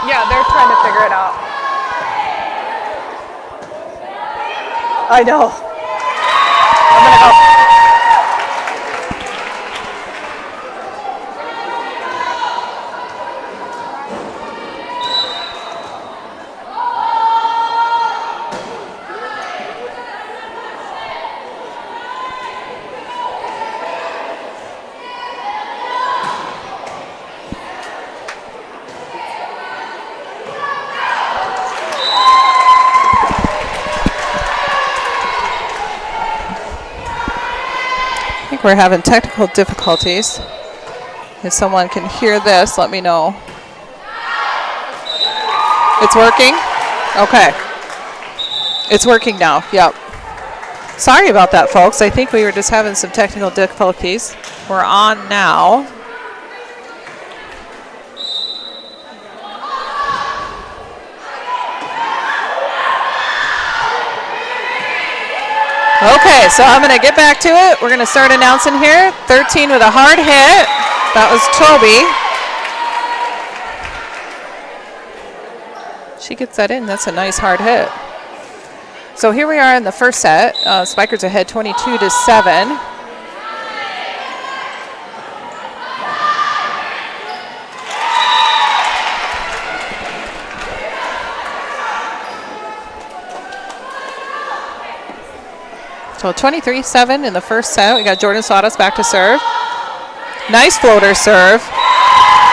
Yeah, they're trying to figure it out. I know. I'm gonna go. I think we're having technical difficulties. If someone can hear this, let me know. It's working? Okay. It's working now, yep. Sorry about that, folks. I think we were just having some technical difficulties. We're on now. Okay, so I'm going to get back to it. We're going to start announcing here. 13 with a hard hit. That was Toby. She gets that in. That's a nice hard hit. So here we are in the first set. Spikers ahead 22-7. So 23-7 in the first set. We got Jordan Sawdust back to serve. Nice floater serve.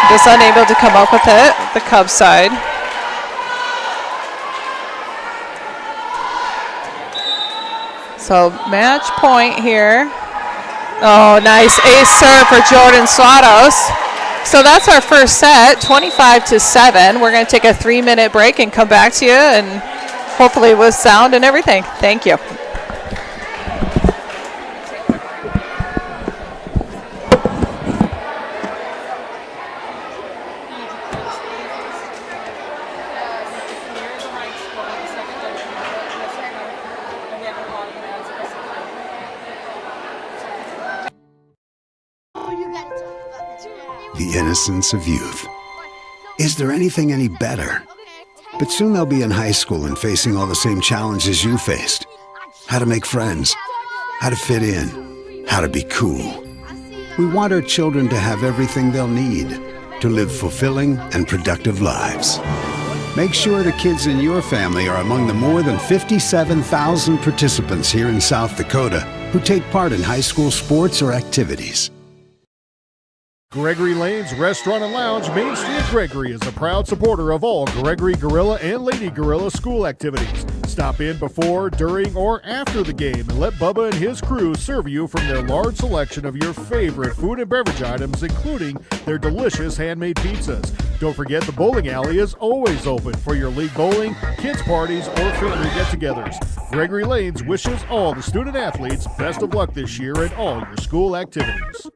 Just unable to come up with it, the Cubs side. So match point here. Oh, nice ace serve for Jordan Sawdust. So that's our first set, 25-7. We're going to take a 3-minute break and come back to you, and hopefully with sound and everything. Thank you. The innocence of youth. Is there anything any better? But soon they'll be in high school and facing all the same challenges you faced. How to make friends, how to fit in, how to be cool. We want our children to have everything they'll need to live fulfilling and productive lives. Make sure the kids in your family are among the more than 57,000 participants here in South Dakota who take part in high school sports or activities. Gregory Lane's Restaurant and Lounge, Main Street, Gregory, is a proud supporter of all Gregory Gorilla and Lady Gorilla school activities. Stop in before, during, or after the game and let Bubba and his crew serve you from their large selection of your favorite food and beverage items, including their delicious handmade pizzas. Don't forget the bowling alley is always open for your league bowling, kids parties, or family get-togethers. Gregory Lane's wishes all the student athletes best of luck this year in all your school activities.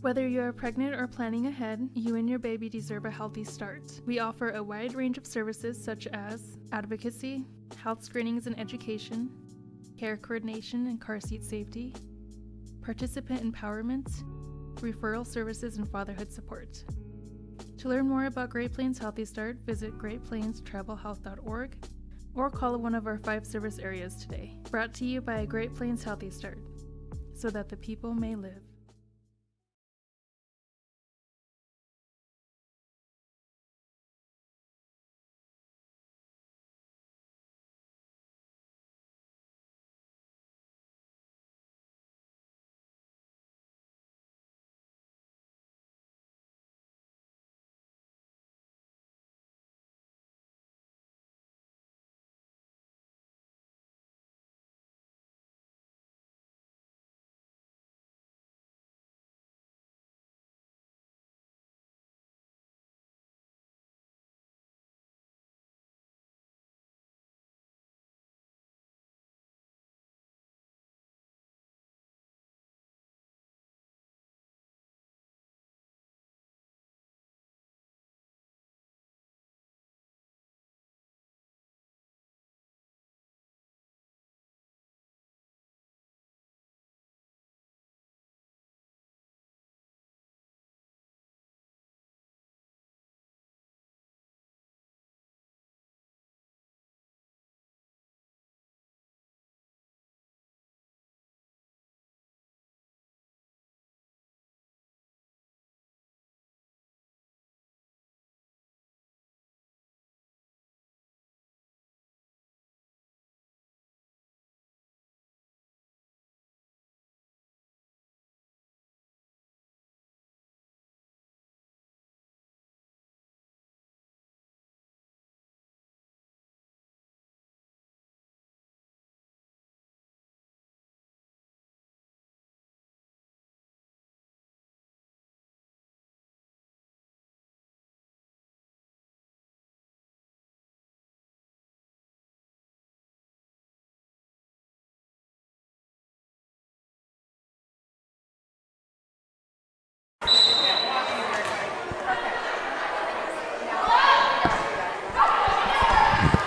Whether you are pregnant or planning ahead, you and your baby deserve a healthy start. We offer a wide range of services such as advocacy, health screenings and education, care coordination and car seat safety, participant empowerment, referral services, and fatherhood support. To learn more about Great Plains Healthy Start, visit greatplainstravelhealth.org or call one of our 5 service areas today. Brought to you by Great Plains Healthy Start, so that the people may live.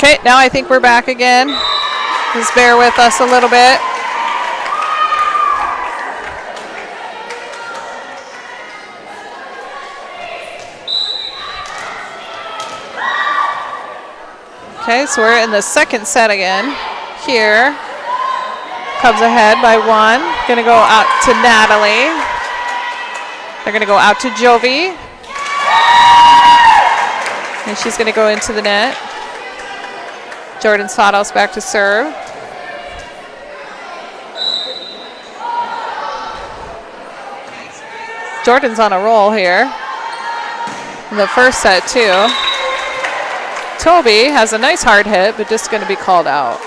Okay, now I think we're back again. Just bear with us a little bit. Okay, so we're in the second set again. Here, Cubs ahead by 1. Gonna go out to Natalie. They're gonna go out to Jovi. And she's gonna go into the net. Jordan Sawdust back to serve. Jordan's on a roll here. In the first set too. Toby has a nice hard hit, but just going to be called out.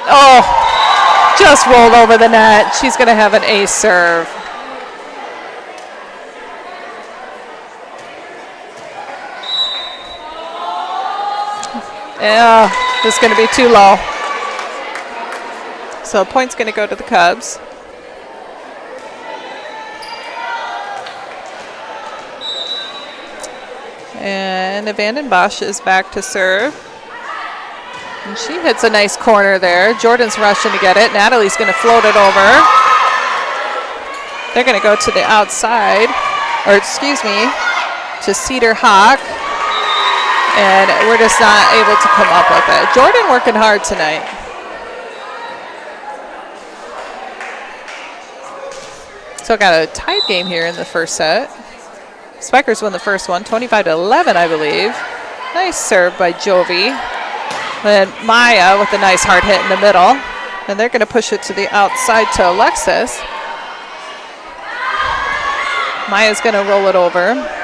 Oh, just rolled over the net. She's going to have an ace serve. Yeah, this is going to be too low. So point's going to go to the Cubs. And Vandenbosch is back to serve. And she hits a nice corner there. Jordan's rushing to get it. Natalie's going to float it over. They're going to go to the outside, or excuse me, to Cedar Hawk. And we're just not able to come up with it. Jordan working hard tonight. So got a tied game here in the first set. Spikers won the first one, 25-11, I believe. Nice serve by Jovi. And Maya with a nice hard hit in the middle. And they're going to push it to the outside to Alexis. Maya's going to roll it over.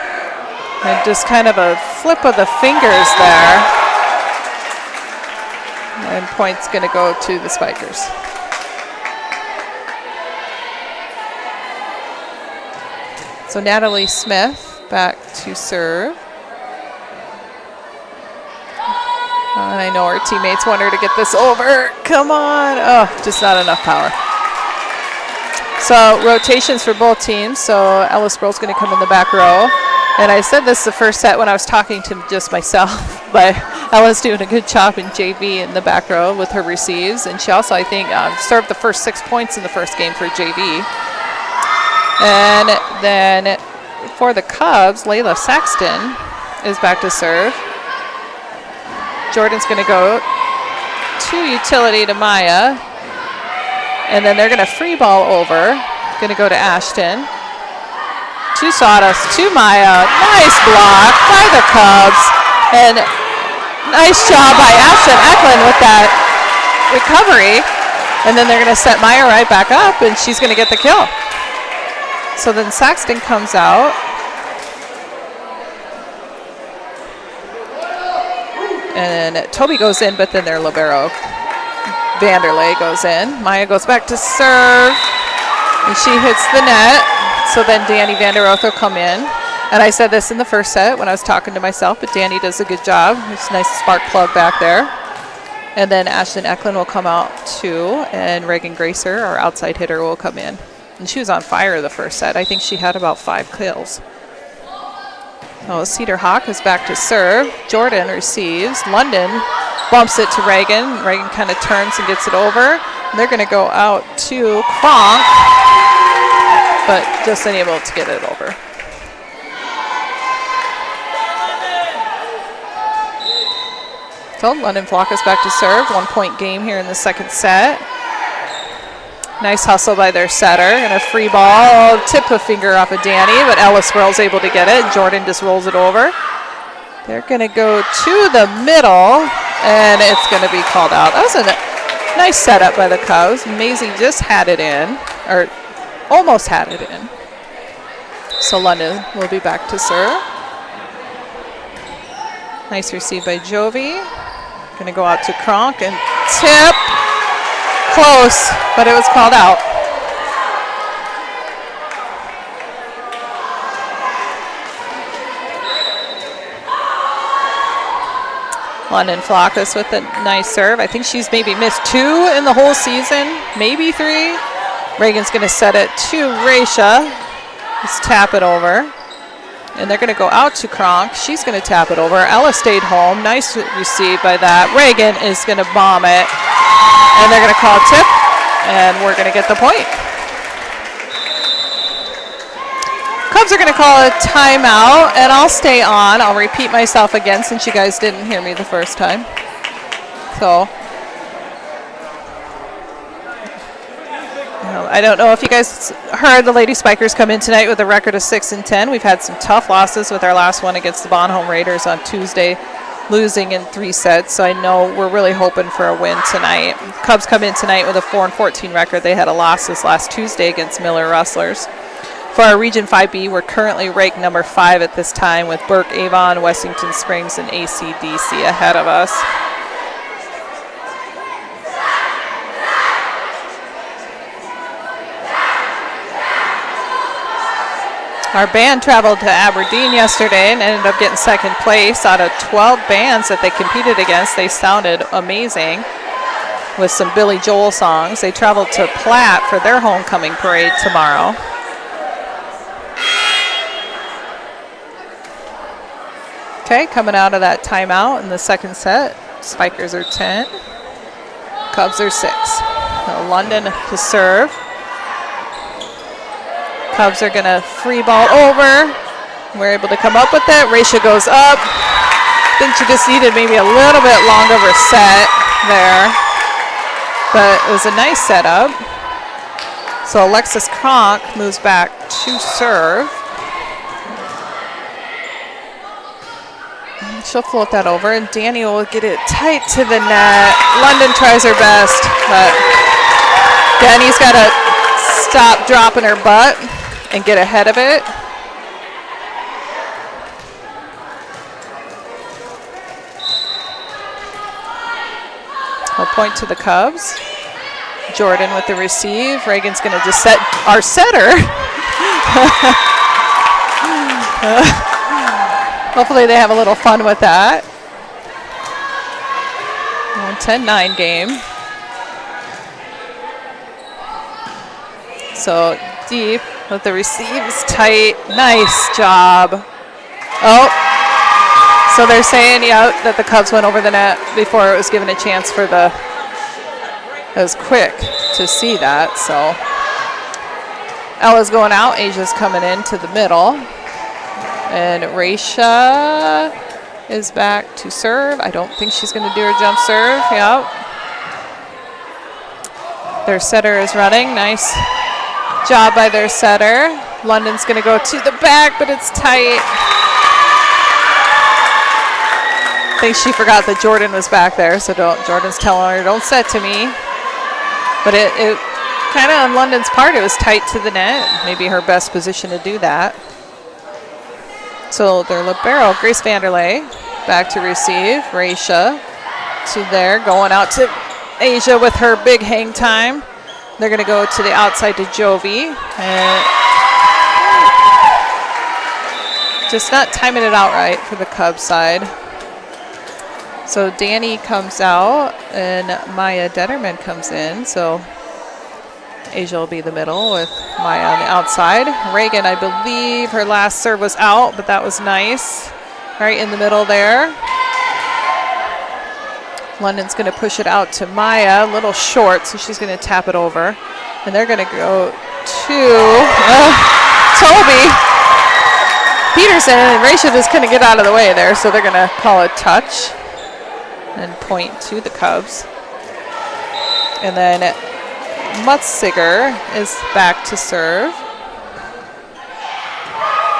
And just kind of a flip of the fingers there. And point's going to go to the Spikers. So Natalie Smith back to serve. And I know her teammates want her to get this over. Come on. Oh, just not enough power. So rotations for both teams. So Ellis Sproul's going to come in the back row. And I said this the first set when I was talking to just myself, but Ellis doing a good job in JV in the back row with her receives. And she also, I think, served the first 6 points in the first game for JV. And then for the Cubs, Layla Saxton is back to serve. Jordan's going to go to utility to Maya. And then they're going to free ball over. Going to go to Ashton. To Sawdust, to Maya. Nice block by the Cubs. And nice job by Ashton Eklund with that recovery. And then they're going to set Maya right back up, and she's going to get the kill. So then Saxton comes out. And Toby goes in, but then their libero, Vanderlei, goes in. Maya goes back to serve, and she hits the net. So then Danny Vanderoth will come in. And I said this in the first set when I was talking to myself, but Danny does a good job. It's a nice spark plug back there. And then Ashton Eklund will come out too, and Reagan Gracer, our outside hitter, will come in. And she was on fire the first set. I think she had about 5 kills. Oh, Cedar Hawk is back to serve. Jordan receives. London bumps it to Reagan. Reagan kind of turns and gets it over. And they're going to go out to Kronk, but just unable to get it over. So London Flock is back to serve. 1 point game here in the second set. Nice hustle by their setter. And a free ball. Tip a finger off of Danny, but Ellis Sproul's able to get it. Jordan just rolls it over. They're going to go to the middle, and it's going to be called out. That was a nice setup by the Cubs. Maisie just had it in, or almost had it in. So London will be back to serve. Nice receive by Jovi. Going to go out to Kronk and tip. Close, but it was called out. London Flockus with a nice serve. I think she's maybe missed 2 in the whole season, maybe 3. Reagan's going to set it to Raisha. Just tap it over. And they're going to go out to Kronk. She's going to tap it over. Ella stayed home. Nice receive by that. Reagan is going to bomb it. And they're going to call a tip. And we're going to get the point. Cubs are going to call a timeout. And I'll stay on. I'll repeat myself again since you guys didn't hear me the first time. So I don't know if you guys heard the Lady Spikers come in tonight with a record of 6-10. We've had some tough losses with our last one against the Bonhomme Raiders on Tuesday, losing in 3 sets. So I know we're really hoping for a win tonight. Cubs come in tonight with a 4-14 record. They had a loss this last Tuesday against Miller Rustlers. For our Region 5B, we're currently ranked number 5 at this time with Burke, Avon, Wessington Springs, and ACDC ahead of us. Our band traveled to Aberdeen yesterday and ended up getting second place out of 12 bands that they competed against. They sounded amazing with some Billy Joel songs. They traveled to Platte for their homecoming parade tomorrow. Okay, coming out of that timeout in the second set. Spikers are 10. Cubs are 6. Now London to serve. Cubs are going to free ball over. We're able to come up with it. Raisha goes up. I think she just needed maybe a little bit longer of a set there. But it was a nice setup. So Alexis Kronk moves back to serve. And she'll float that over, and Danny will get it tight to the net. London tries her best, but Danny's got to stop dropping her butt and get ahead of it. A point to the Cubs. Jordan with the receive. Reagan's going to just set our setter. Hopefully they have a little fun with that. 10-9 game. So deep with the receives tight. Nice job. Oh, so they're saying, yeah, that the Cubs went over the net before it was given a chance for the, it was quick to see that. So Ella's going out. Asia's coming into the middle. And Raisha is back to serve. I don't think she's going to do her jump serve. Yep. Their setter is running. Nice job by their setter. London's going to go to the back, but it's tight. I think she forgot that Jordan was back there, so Jordan's telling her, don't set to me. But it kind of on London's part, it was tight to the net. Maybe her best position to do that. So their libero, Grace Vanderlei, back to receive. Raisha to there, going out to Asia with her big hang time. They're going to go to the outside to Jovi. And just not timing it out right for the Cubs side. So Danny comes out and Maya Detterman comes in. So Asia will be the middle with Maya on the outside. Reagan, I believe her last serve was out, but that was nice. Right in the middle there. London's going to push it out to Maya, a little short, so she's going to tap it over. And they're going to go to Toby Peterson, and Raisha just couldn't get out of the way there, so they're going to call a touch and point to the Cubs. And then Mutsiger is back to serve.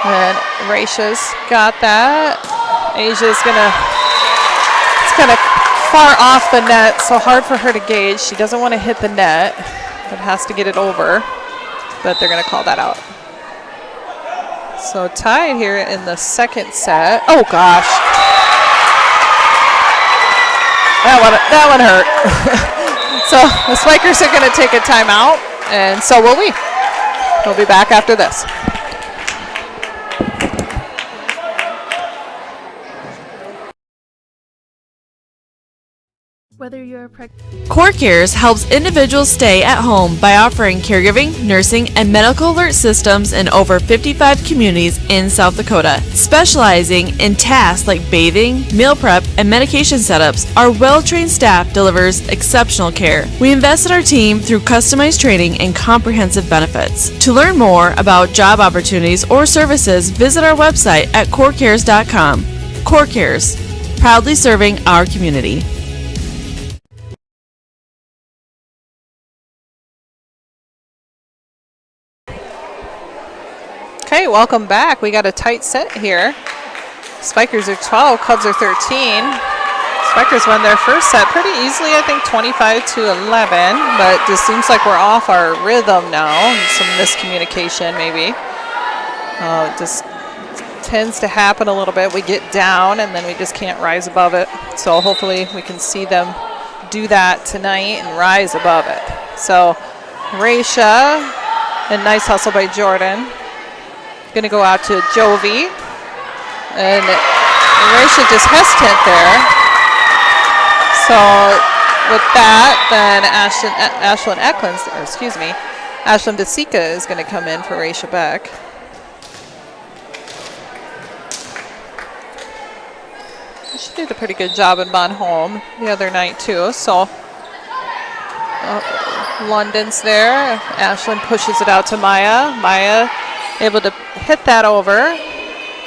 And Raisha's got that. Asia's it's kind of far off the net, so hard for her to gauge. She doesn't want to hit the net, but has to get it over. But they're going to call that out. So tied here in the second set. Oh, gosh. That one hurt. So the Spikers are going to take a timeout, and so will we. We'll be back after this. Whether you're pregnant. Core Cares helps individuals stay at home by offering caregiving, nursing, and medical alert systems in over 55 communities in South Dakota. Specializing in tasks like bathing, meal prep, and medication setups, our well-trained staff delivers exceptional care. We invest in our team through customized training and comprehensive benefits. To learn more about job opportunities or services, visit our website at corecares.com. Core Cares, proudly serving our community. Okay, welcome back. We got a tight set here. Spikers are 12, Cubs are 13. Spikers won their first set pretty easily, I think 25 to 11, but just seems like we're off our rhythm now. Some miscommunication maybe. It just tends to happen a little bit. We get down and then we just can't rise above it. So hopefully we can see them do that tonight and rise above it. So Raisha, and nice hustle by Jordan. Going to go out to Jovi, and Raisha just hesitant there. So with that, then Ashlyn Eklund, or excuse me, Ashlyn Vasika is going to come in for Raisha Beck. She did a pretty good job in Bonhomme the other night too. So London's there. Ashlyn pushes it out to Maya. Maya able to hit that over.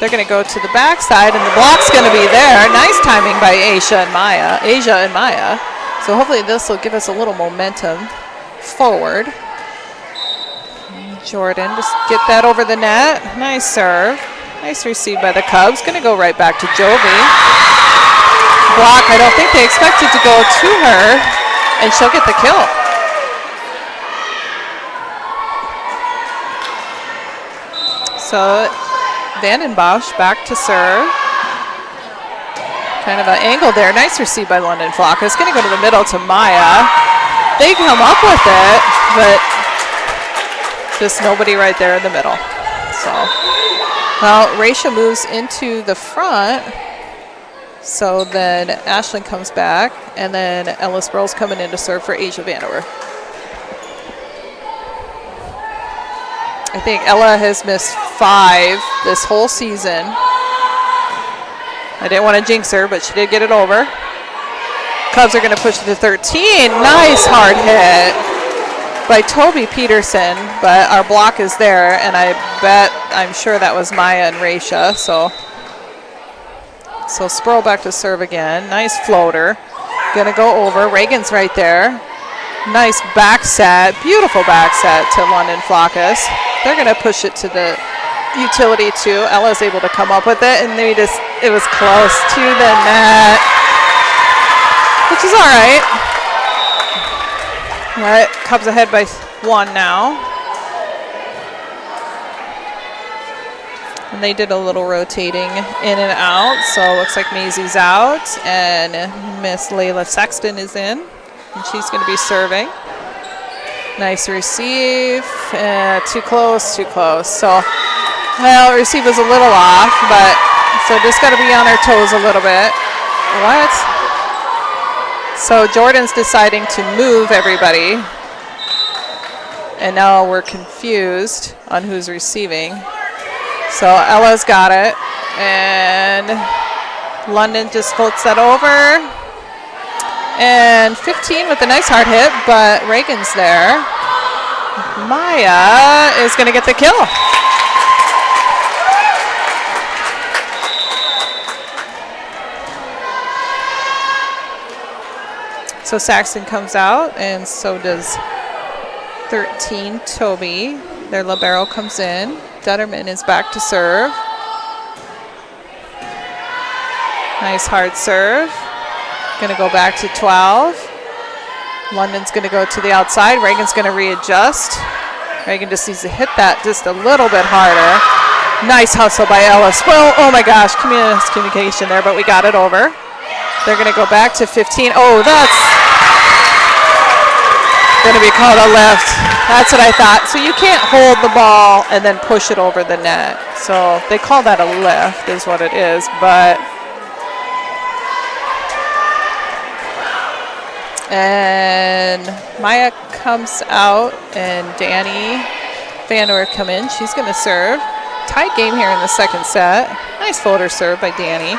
They're going to go to the backside, and the block's going to be there. Nice timing by Asia and Maya. So hopefully this will give us a little momentum forward. Jordan, just get that over the net. Nice serve. Nice receive by the Cubs. Going to go right back to Jovi. Block, I don't think they expected to go to her, and she'll get the kill. So Vanden Bosch back to serve. Kind of an angle there. Nice receive by London Flock. It's going to go to the middle to Maya. They come up with it, but just nobody right there in the middle. So, well, Raisha moves into the front. So then Ashlyn comes back, and then Ellis Burrell's coming in to serve for Asia Vandover. I think Ella has missed 5 this whole season. I didn't want to jinx her, but she did get it over. Cubs are going to push it to 13. Nice hard hit by Toby Peterson, but our block is there, and I'm sure that was Maya and Raisha. So Sproul back to serve again. Nice floater. Going to go over. Reagan's right there. Nice back set. Beautiful back set to London Flockus. They're going to push it to the utility too. Ella's able to come up with it, and it was close to the net, which is all right. All right, Cubs ahead by 1 now. And they did a little rotating in and out, so it looks like Maisie's out, and Miss Layla Sexton is in, and she's going to be serving. Nice receive. Too close. So, well, receive was a little off, but so just got to be on our toes a little bit. What? So Jordan's deciding to move everybody, and now we're confused on who's receiving. So Ella's got it, and London just floats that over. And 15 with a nice hard hit, but Reagan's there. Maya is going to get the kill. So Saxton comes out, and so does 13, Toby. Their libero comes in. Dutterman is back to serve. Nice hard serve. Going to go back to 12. London's going to go to the outside. Reagan's going to readjust. Reagan just needs to hit that just a little bit harder. Nice hustle by Ellis. Well, oh my gosh, communication there, but we got it over. They're going to go back to 15. Oh, that's going to be called a lift. That's what I thought. So you can't hold the ball and then push it over the net. So they call that a lift is what it is, but And Maya comes out, and Danny Vandover come in. She's going to serve. Tight game here in the second set. Nice folder serve by Danny.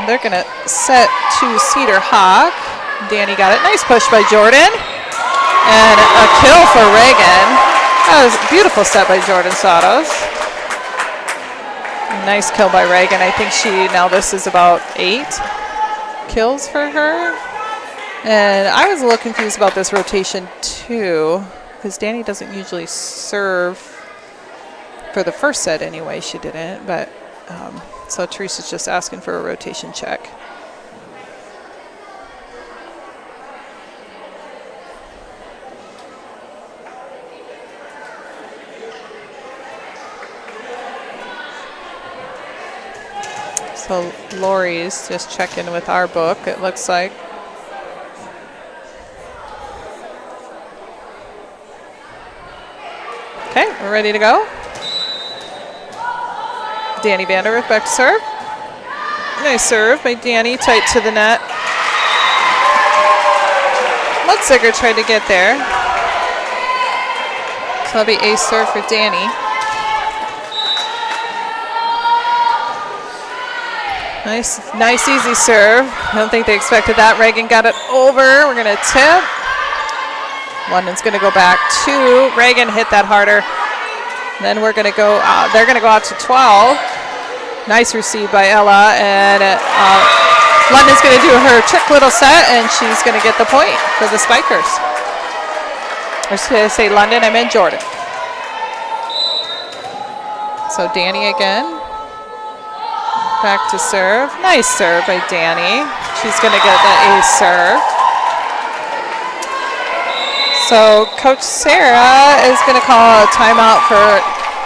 They're going to set to Cedar Hawk. Danny got it. Nice push by Jordan. And a kill for Reagan. That was a beautiful set by Jordan Satos. Nice kill by Reagan. I think this is about 8 kills for her. And I was a little confused about this rotation too, because Danny doesn't usually serve for the first set anyway. She didn't, but so Teresa's just asking for a rotation check. So Lori's just checking with our book, it looks like. Okay, we're ready to go. Danny Vanderwerf back to serve. Nice serve by Danny, tight to the net. Mutziger tried to get there. So that'll be ace serve for Danny. Nice easy serve. I don't think they expected that. Reagan got it over. We're gonna tip. London's gonna go back 2. Reagan hit that harder. Then we're gonna go, they're gonna go out to 12. Nice receive by Ella, and London's gonna do her trick little set, and she's gonna get the point for the Spikers. I was gonna say London, I meant Jordan. So Danny again. Back to serve. Nice serve by Danny. She's going to get the ace serve. So Coach Sarah is going to call a timeout for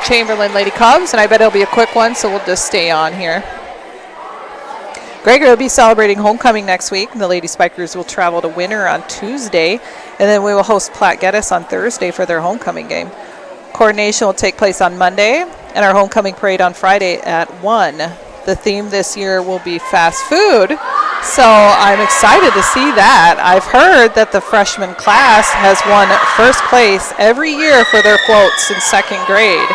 Chamberlain Lady Cubs, and I bet it'll be a quick one, so we'll just stay on here. Gregory will be celebrating homecoming next week. The Lady Spikers will travel to Winter on Tuesday, and then we will host Platte Geddes on Thursday for their homecoming game. Coordination will take place on Monday, and our homecoming parade on Friday at 1. The theme this year will be fast food, so I'm excited to see that. I've heard that the freshman class has won first place every year for their floats in second grade.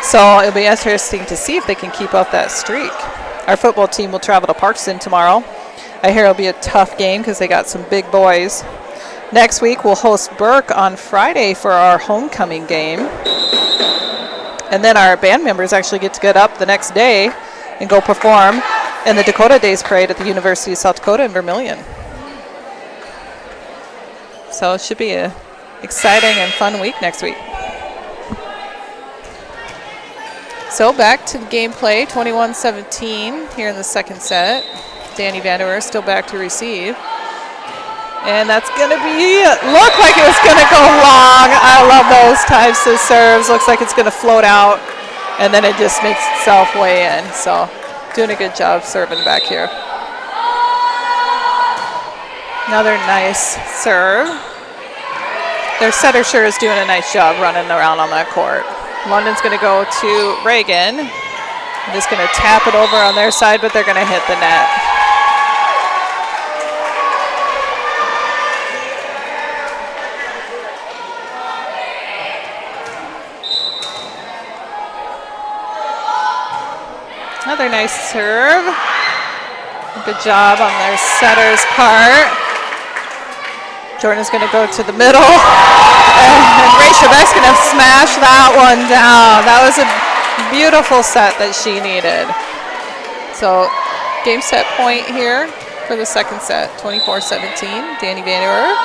So it'll be interesting to see if they can keep up that streak. Our football team will travel to Parkston tomorrow. I hear it'll be a tough game because they got some big boys. Next week we'll host Burke on Friday for our homecoming game. And then our band members actually get to get up the next day and go perform in the Dakota Days Parade at the University of South Dakota in Vermilion. So it should be an exciting and fun week next week. So back to the gameplay, 21-17 here in the second set. Danny Vanderwerf still back to receive. And that's going to look like it was going to go long. I love those types of serves. Looks like it's going to float out, and then it just makes itself way in. So doing a good job serving back here. Another nice serve. Their setter sure is doing a nice job running around on that court. London's going to go to Reagan. Just going to tap it over on their side, but they're going to hit the net. Another nice serve. Good job on their setter's part. Jordan's going to go to the middle. And Rachel Beck's going to smash that one down. That was a beautiful set that she needed. So game set point here for the second set, 24-17. Danny Vanderwerf.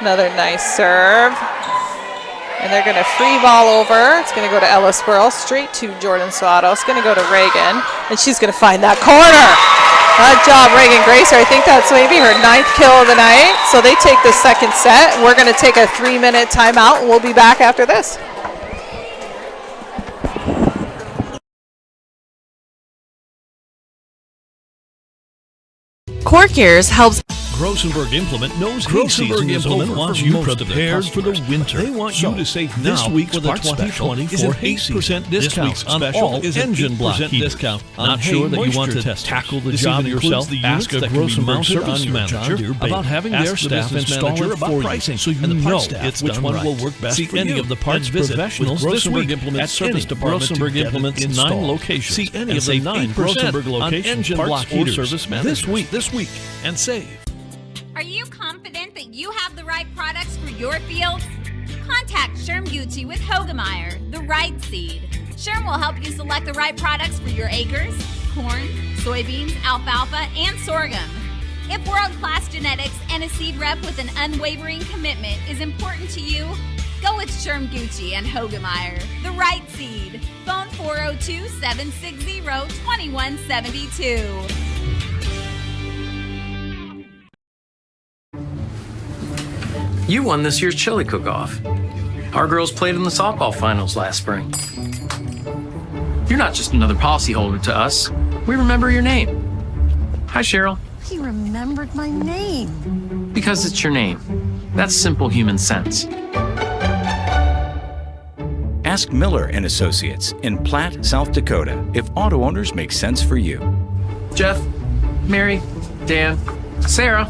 Another nice serve. And they're going to free ball over. It's going to go to Ella Spurl, straight to Jordan Sato. It's going to go to Reagan, and she's going to find that corner. Good job, Reagan Gracer. I think that's maybe her 9th kill of the night. So they take the second set. We're going to take a 3-minute timeout, and we'll be back after this. Core Cares helps Grossenberg Implement knows hay season is over wants you prepared for the winter. They want you to save now this week's for the 2024 hay season. This week's special is engine block discount. Not sure that you want to tackle the job yourself? Ask a Grossenberg service manager about having their staff install it for you, so you know it's which one will work best for any of the parts professionals this week at service department. Grossenberg Implement's 9 locations. See any of the 9 Grossenberg locations parts or service managers this week and save. Are you confident that you have the right products for your fields? Contact Sherm Gucci with Hogemeyer, the right seed. Sherm will help you select the right products for your acres, corn, soybeans, alfalfa, and sorghum. If world-class genetics and a seed rep with an unwavering commitment is important to you, go with Sherm Gucci and Hogemeyer, the right seed. Phone 402-760-2172. You won this year's chili cook-off. Our girls played in the softball finals last spring. You're not just another policyholder to us. We remember your name. Hi, Cheryl. He remembered my name. Because it's your name. That's simple human sense. Ask Miller and Associates in Platte, South Dakota, if auto owners make sense for you. Jeff, Mary, Dan, Sarah.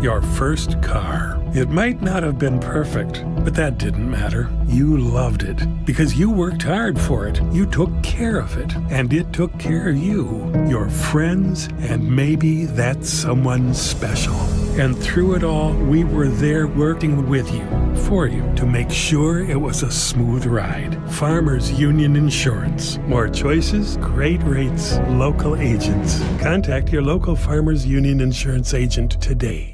Your first car. It might not have been perfect, but that didn't matter. You loved it because you worked hard for it. You took care of it, and it took care of you, your friends, and maybe that someone special. And through it all, we were there working with you, for you, to make sure it was a smooth ride. Farmers Union Insurance. More choices, great rates, local agents. Contact your local Farmers Union Insurance agent today.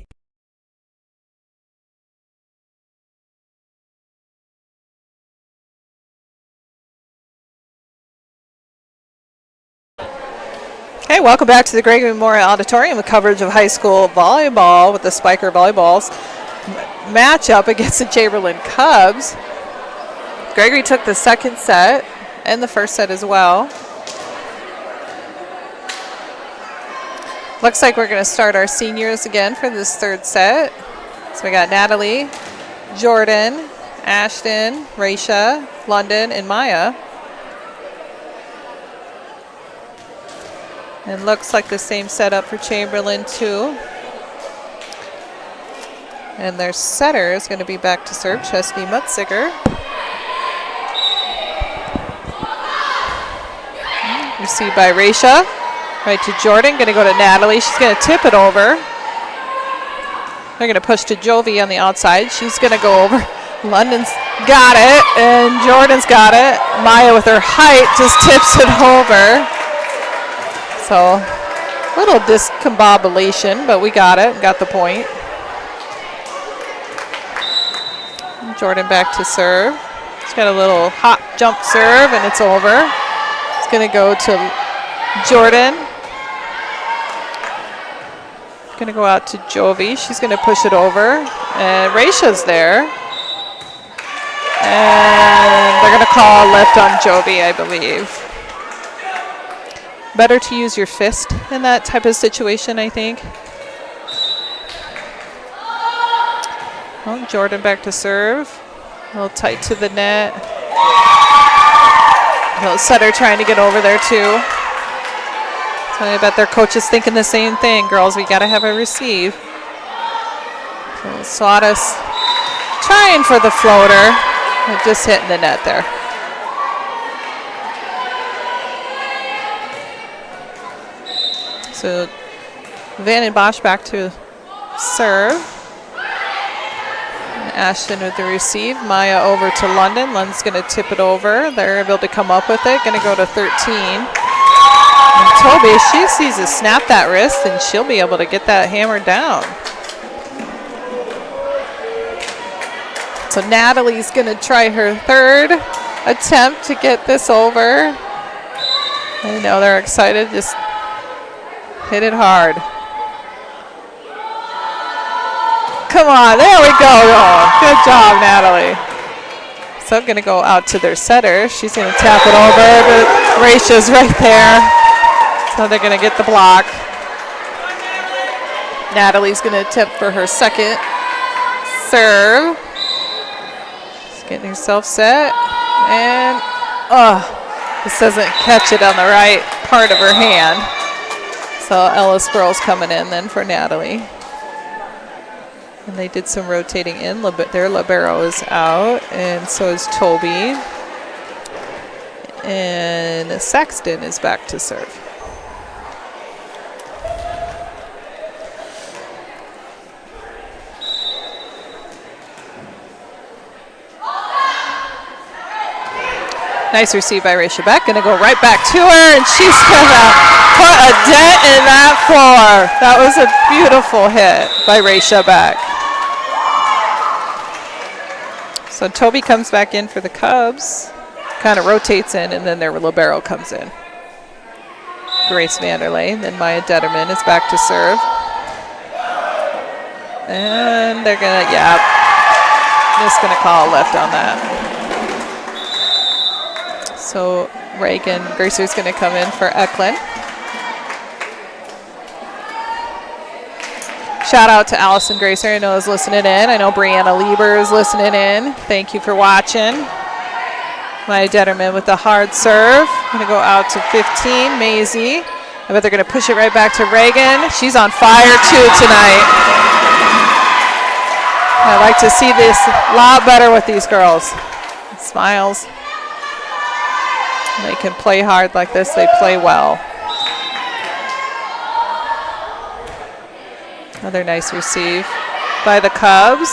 Hey, welcome back to the Gregory Memorial Auditorium with coverage of high school volleyball with the Spiker Volleyballs matchup against the Chamberlain Cubs. Gregory took the second set and the first set as well. Looks like we're going to start our seniors again for this third set. So we got Natalie, Jordan, Ashton, Raisha, London, and Maya. And looks like the same setup for Chamberlain too. And their setter is going to be back to serve, Chesney Mutziger. Received by Raisha. Right to Jordan, going to go to Natalie. She's going to tip it over. They're going to push to Jovi on the outside. She's going to go over. London's got it, and Jordan's got it. Maya with her height just tips it over. So, a little discombobulation, but we got it, got the point. Jordan back to serve. She's got a little hop jump serve, and it's over. It's going to go to Jordan. Going to go out to Jovi. She's going to push it over, and Raisha's there. And they're going to call left on Jovi, I believe. Better to use your fist in that type of situation, I think. Well, Jordan back to serve. A little tight to the net. Little setter trying to get over there too. So I bet their coach is thinking the same thing. Girls, we got to have a receive. So Swadas trying for the floater. But just hitting the net there. So Van and Bosch back to serve. And Ashton with the receive. Maya over to London. London's going to tip it over. They're able to come up with it. Going to go to 13. And Toby, she sees a snap that wrist, and she'll be able to get that hammered down. So Natalie's going to try her third attempt to get this over. I know they're excited. Just hit it hard. Come on, there we go. Oh, good job, Natalie. So I'm going to go out to their setter. She's going to tap it over, but Raisha's right there. So they're going to get the block. Natalie's going to attempt for her second serve. She's getting herself set. And, this doesn't catch it on the right part of her hand. So Ellisboro's coming in then for Natalie. And they did some rotating in. Their libero is out, and so is Toby. And Saxton is back to serve. Nice receive by Raisha Beck. Gonna go right back to her, and she's gonna put a dent in that floor. That was a beautiful hit by Raisha Beck. So Toby comes back in for the Cubs, kind of rotates in, and then their libero comes in. Grace Vanderlei, then Maya Detterman is back to serve. And they're gonna, just gonna call a lift on that. So Reagan Gracer's going to come in for Eklund. Shout out to Allison Gracer, I know is listening in. I know Brianna Lieber is listening in. Thank you for watching. Maya Detterman with the hard serve. Going to go out to 15, Maisie. I bet they're going to push it right back to Reagan. She's on fire too tonight. I like to see this a lot better with these girls. Smiles. They can play hard like this. They play well. Another nice receive by the Cubs.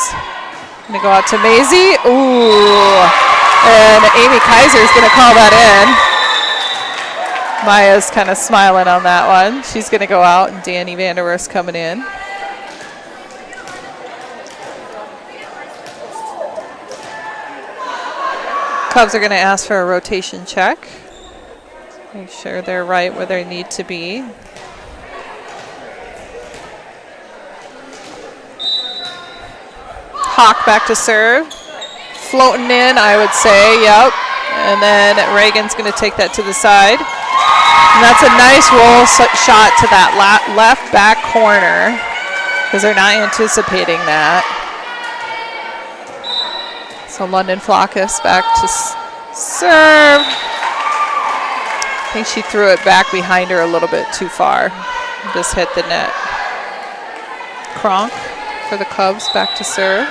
Going to go out to Maisie. Ooh. And Amy Kaiser is going to call that in. Maya's kind of smiling on that one. She's going to go out, and Danny Vanderwerf's coming in. Cubs are going to ask for a rotation check. Make sure they're right where they need to be. Hawk back to serve. Floating in, I would say, yep. And then Reagan's going to take that to the side. And that's a nice roll shot to that left back corner, because they're not anticipating that. So London Flockus back to serve. I think she threw it back behind her a little bit too far. Just hit the net. Kronk for the Cubs back to serve.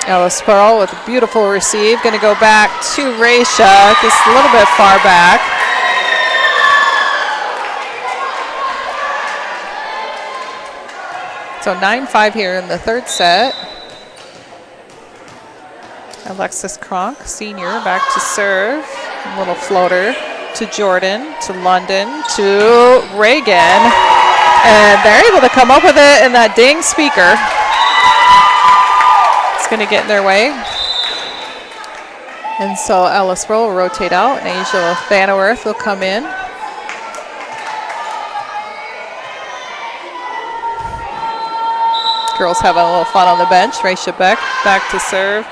Ellis Pearl with a beautiful receive. Going to go back to Raisha, just a little bit far back. So 9-5 here in the third set. Alexis Kronk, senior, back to serve. A little floater to Jordan, to London, to Reagan. And they're able to come up with it, and that dang speaker. It's going to get in their way. And so Ellis will rotate out, and Asia Vanderwerf will come in. Girls having a little fun on the bench. Raisha Beck back to serve.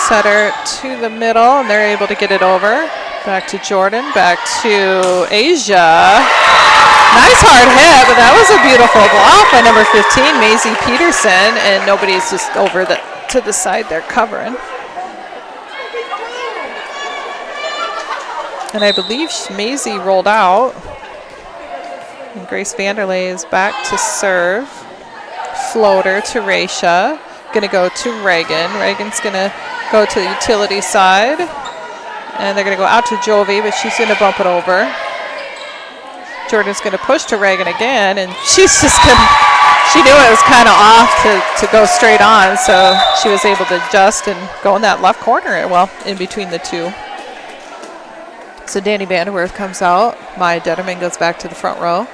Setter to the middle, and they're able to get it over. Back to Jordan, back to Asia. Nice hard hit, but that was a beautiful block by number 15, Maisie Peterson, and nobody's just over to the side there covering. And I believe Maisie rolled out. And Grace Vanderlei is back to serve. Floater to Raisha. Going to go to Reagan. Reagan's going to go to the utility side. And they're going to go out to Jovi, but she's going to bump it over. Jordan's going to push to Reagan again, and she's just going to, she knew it was kind of off to go straight on, so she was able to adjust and go in that left corner, well, in between the two. So Danny Vanderwerf comes out. Maya Detterman goes back to the front row.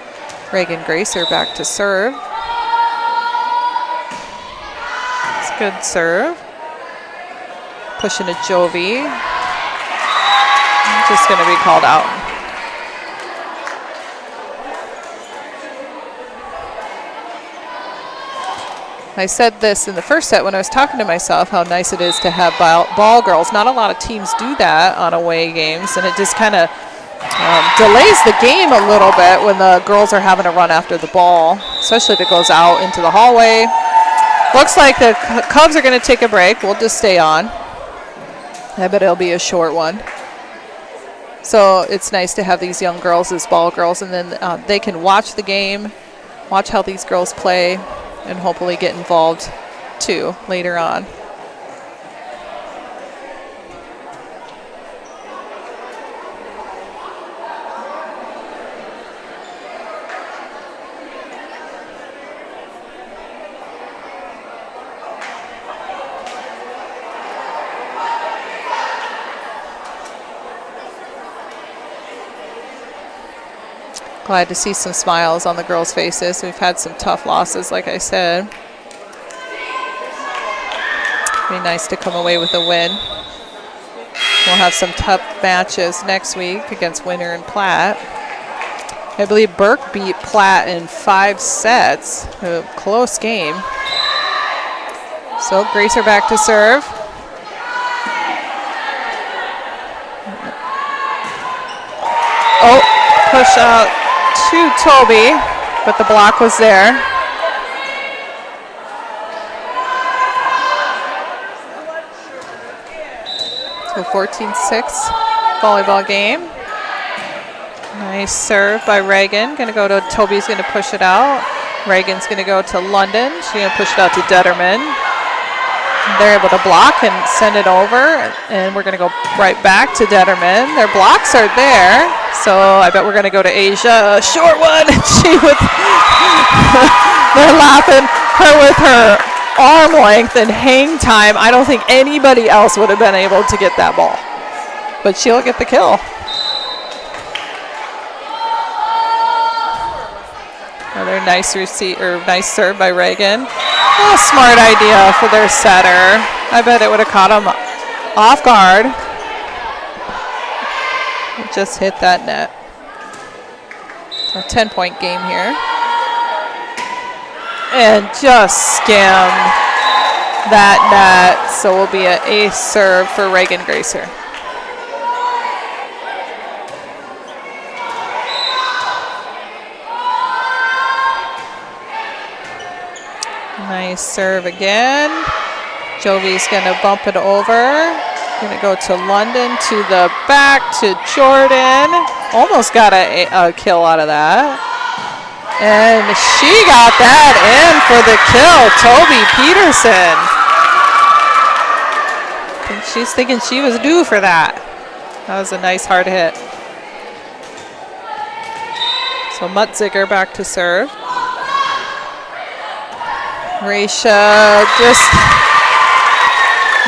Reagan Gracer back to serve. It's a good serve. Pushing to Jovi. Just going to be called out. I said this in the first set when I was talking to myself, how nice it is to have ball girls. Not a lot of teams do that on away games, and it just kind of delays the game a little bit when the girls are having to run after the ball, especially if it goes out into the hallway. Looks like the Cubs are going to take a break. We'll just stay on. I bet it'll be a short one. So it's nice to have these young girls as ball girls, and then they can watch the game, watch how these girls play, and hopefully get involved too later on. Glad to see some smiles on the girls' faces. We've had some tough losses, like I said. Be nice to come away with a win. We'll have some tough matches next week against Winter and Platte. I believe Burke beat Platte in 5 sets. A close game. So Gracer back to serve. Oh, push out to Toby, but the block was there. So 14-6 volleyball game. Nice serve by Reagan. Going to go to Toby's, going to push it out. Reagan's going to go to London. She's going to push it out to Detterman. They're able to block and send it over, and we're going to go right back to Detterman. Their blocks are there, so I bet we're going to go to Asia. A short one. She with they're laughing her with her arm length and hang time. I don't think anybody else would have been able to get that ball, but she'll get the kill. Another nice nice serve by Reagan. A smart idea for their setter. I bet it would have caught him off guard. It just hit that net. A 10-point game here. And just skimmed that net. So will be an ace serve for Reagan Gracer. Nice serve again. Jovi's going to bump it over. Going to go to London, to the back, to Jordan. Almost got a kill out of that. And she got that in for the kill, Toby Peterson. I think she's thinking she was due for that. That was a nice hard hit. So Mutziger back to serve. Raisha just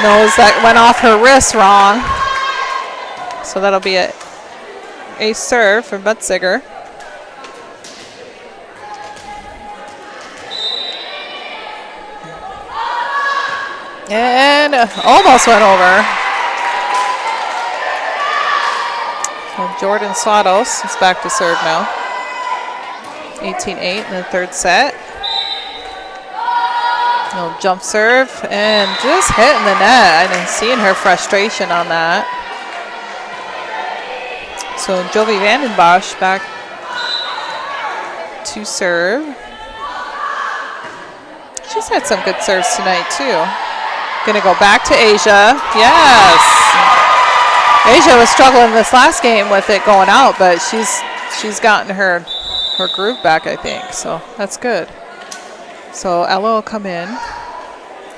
knows that went off her wrist wrong. So that'll be a ace serve for Mutziger. And almost went over. So Jordan Swados is back to serve now. 18-8 in the third set. Little jump serve and just hitting the net. I'm seeing her frustration on that. So Jovi Vandenbosch back to serve. She's had some good serves tonight too. Gonna go back to Asia. Yes. Asia was struggling this last game with it going out, but she's gotten her groove back, I think. So that's good. So Ella will come in.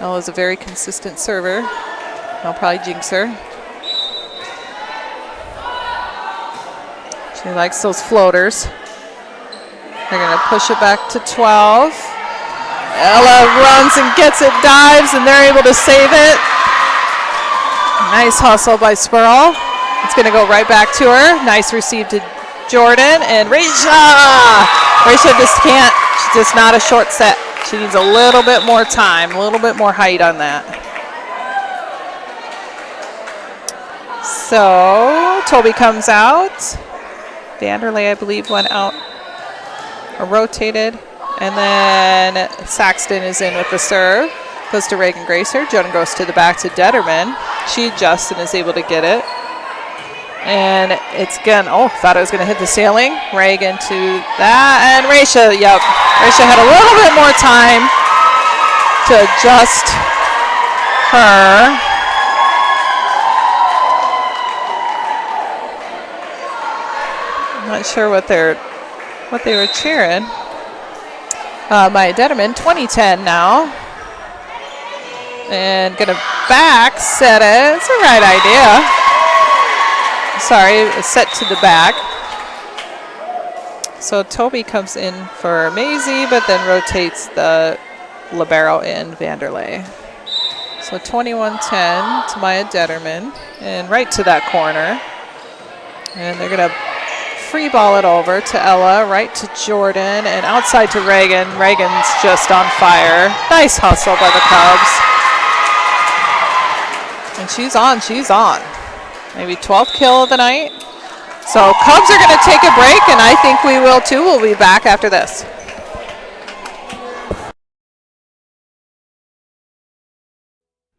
Ella's a very consistent server. I'll probably jinx her. She likes those floaters. They're going to push it back to 12. Ella runs and gets it, dives, and they're able to save it. Nice hustle by Spurl. It's going to go right back to her. Nice receive to Jordan. And Raisha just can't. She's just not a short set. She needs a little bit more time, a little bit more height on that. So Toby comes out. Vanderlei, I believe, went out or rotated. And then Saxton is in with the serve. Goes to Reagan Gracer. Jordan goes to the back to Detterman. She adjusts and is able to get it. And it's gonna, thought it was gonna hit the ceiling. Reagan to that, and Raisha, yep. Raisha had a little bit more time to adjust her. I'm not sure what they were cheering. Maya Detterman, 20-10 now. And gonna back set it. It's the right idea. Sorry, set to the back. So Toby comes in for Maisie, but then rotates the libero in Vanderlei. So 21-10 to Maya Detterman, and right to that corner. And they're gonna free ball it over to Ella, right to Jordan, and outside to Reagan. Reagan's just on fire. Nice hustle by the Cubs. And she's on. Maybe 12th kill of the night. So Cubs are going to take a break, and I think we will too. We'll be back after this.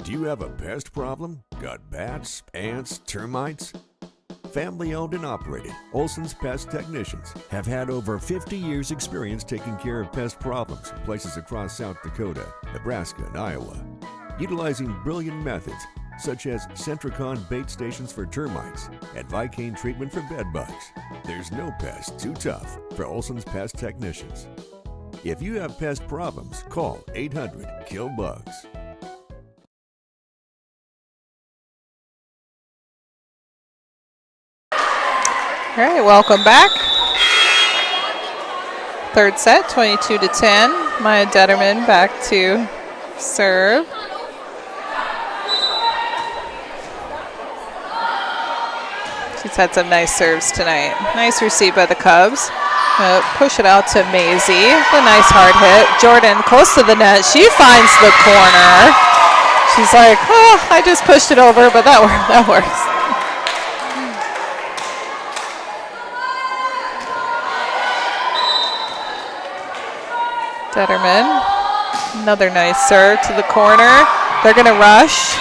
Do you have a pest problem? Got bats, ants, termites? Family owned and operated, Olson's Pest Technicians have had over 50 years experience taking care of pest problems in places across South Dakota, Nebraska, and Iowa. Utilizing brilliant methods such as Centricon bait stations for termites and Vicane treatment for bed bugs. There's no pest too tough for Olson's Pest Technicians. If you have pest problems, call 800-KILL-BUGS. All right, welcome back. Third set, 22-10. Maya Detterman back to serve. She's had some nice serves tonight. Nice receipt by the Cubs. Push it out to Maisie. A nice hard hit. Jordan close to the net. She finds the corner. She's like, I just pushed it over, but that works. Detterman. Another nice serve to the corner. They're going to rush.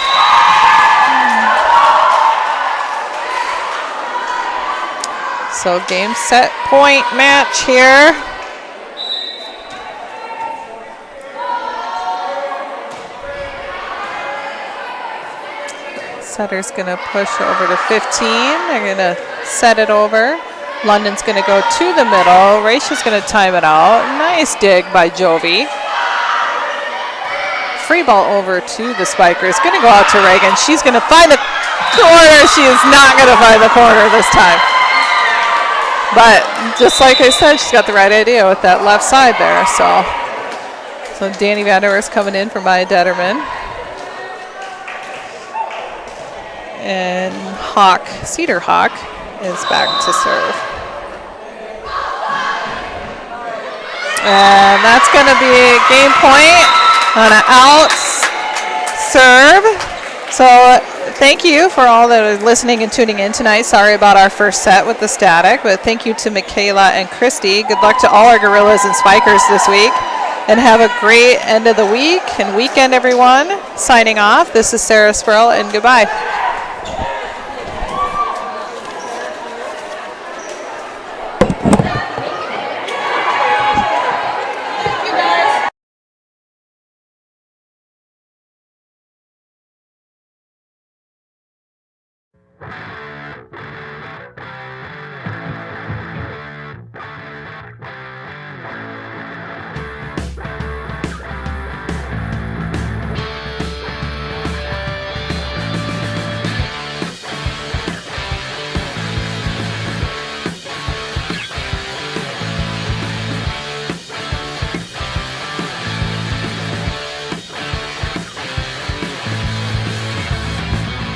So game, set, point match here. Setter's going to push over to 15. They're going to set it over. London's going to go to the middle. Raisha's going to time it out. Nice dig by Jovi. Free ball over to the spikers. Going to go out to Reagan. She's going to find the corner. She is not going to find the corner this time. But just like I said, she's got the right idea with that left side there. So Danny Vanderwerf's coming in for Maya Detterman. And Cedar Hawk is back to serve. And that's going to be a game point on an out serve. So thank you for all that are listening and tuning in tonight. Sorry about our first set with the static, but thank you to Michaela and Christy. Good luck to all our gorillas and spikers this week. And have a great end of the week and weekend, everyone. Signing off, this is Sarah Sproul, and goodbye.